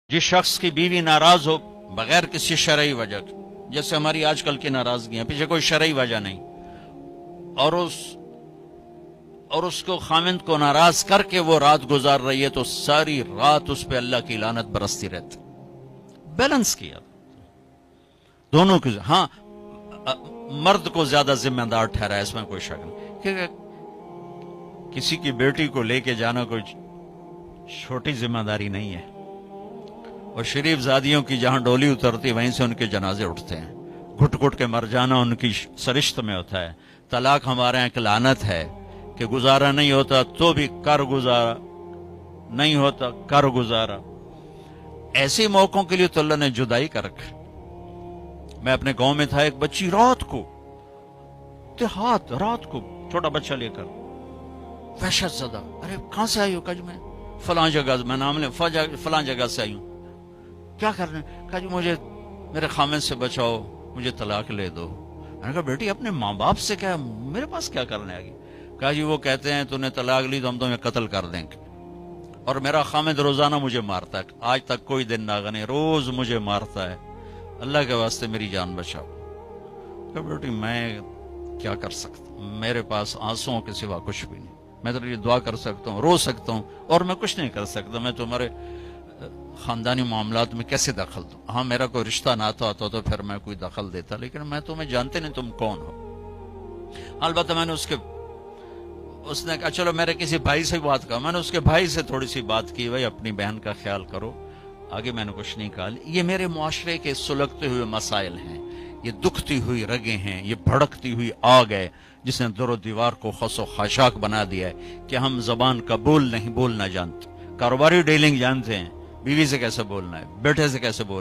جس شخص کی بیوی ناراض ہو بغیر کسی شرعی وجہ کے، جیسے ہماری آج کل کی ناراضگیاں، پیچھے کوئی شرعی وجہ نہیں، اور اس کو خامند کو ناراض کر کے وہ رات گزار رہی ہے، تو ساری رات اس پہ اللہ کی لعنت برستی رہتی۔ بیلنس کیا دونوں کی، ہاں مرد کو زیادہ ذمہ دار ٹھہرا، اس میں کوئی شک نہیں، کیونکہ کسی کی بیٹی کو لے کے جانا کوئی چھوٹی ذمہ داری نہیں ہے، اور شریف زادیوں کی جہاں ڈولی اترتی وہیں سے ان کے جنازے اٹھتے ہیں، گھٹ گھٹ کے مر جانا ان کی سرشت میں ہوتا ہے۔ طلاق ہمارے یہاں ایک لعنت ہے کہ گزارا نہیں ہوتا تو بھی کر گزارا، نہیں ہوتا کر گزارا۔ ایسے موقعوں کے لیے تو اللہ نے جدائی کر رکھا۔ میں اپنے گاؤں میں تھا، ایک بچی رات کو دیہات، رات کو چھوٹا بچہ لے کر وحشت زدہ، ارے کہاں سے آئی ہو؟ کہا جی میں فلاں جگہ، میں نام لیں فلاں جگہ سے آئی ہوں۔ کیا کرنے؟ کہا جی مجھے میرے خامد سے بچاؤ، مجھے طلاق لے دو۔ میں نے کہا بیٹی اپنے ماں باپ سے کیا، میرے پاس کیا کرنے آگی؟ کہا جی وہ کہتے ہیں تو نے طلاق لی تو ہم تمہیں قتل کر دیں گے، اور میرا خامد روزانہ مجھے مارتا ہے، آج تک کوئی دن ناغہ نہیں، روز مجھے مارتا ہے، اللہ کے واسطے میری جان بچاؤ۔ کہا بیٹی میں کیا کر سکتا ہوں، میرے پاس آنسوؤں کے سوا کچھ بھی نہیں، میں تو یہ دعا کر سکتا ہوں، رو سکتا ہوں، اور میں کچھ نہیں کر سکتا۔ میں تمہارے خاندانی معاملات میں کیسے دخل دوں؟ ہاں میرا کوئی رشتہ ناتا ہوتا تو پھر میں کوئی دخل دیتا، لیکن میں تمہیں جانتے نہیں تم کون ہو۔ البتہ میں نے اس نے کہا چلو میرے کسی بھائی سے بات کہا، میں نے اس کے بھائی سے تھوڑی سی بات کی، بھائی اپنی بہن کا خیال کرو، آگے میں نے کچھ نہیں کہا۔ یہ میرے معاشرے کے سلگتے ہوئے مسائل ہیں، یہ دکھتی ہوئی رگیں ہیں، یہ بھڑکتی ہوئی آگ ہے جس نے در و دیوار کو خس و خاشاک بنا دیا ہے کہ ہم زبان کا بولنا جانتے، کاروباری ڈیلنگ جانتے ہیں، بیوی سے کیسے بولنا ہے، بیٹے سے کیسے بولنا ہے۔